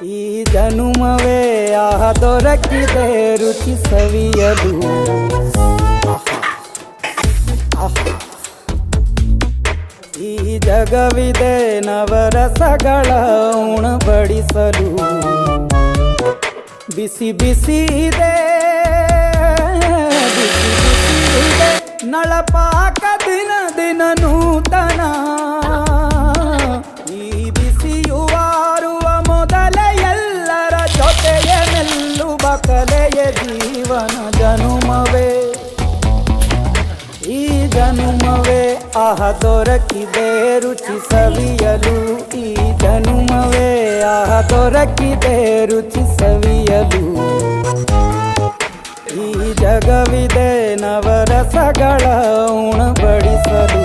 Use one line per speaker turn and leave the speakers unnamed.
ಈ ಜನುಮವೇ ಆಹ ದೊರಕಿದೆ ರುಚಿ ಸವಿಯಲು. ಈ ಜಗವಿದೆ ನವರಸಗಳ ಉಣಬಡಿಸಲು. ಬಿಸಿ ಬಿಸಿ ಇದೆ, ಬಿಸಿ ಬಿಸಿ ಇದೆ ನಳಪಾಕ ದಿನ ದಿನ ನೂತನ. ಈ ಬಿಸಿಯುವಾರುವ ಮೊದಲೇ ಎಲ್ಲರ ಜೊತೆಗೆ ಮೆಲ್ಲುವ ಕಲೆಯ ಜೀವನ ಜನುಮವೇ. ಈ ಜನುಮವೇ ಆಹ ದೊರಕಿದೆ ರುಚಿ ಸವಿಯಲು. ಈ ಜನುಮವೇ ಆಹ ದೊರಕಿದೆ ರುಚಿ ಸವಿಯಲು. ಈ ಜಗವಿದೆ ನವರಸಗಳ ಉಣಬಡಿಸಲು.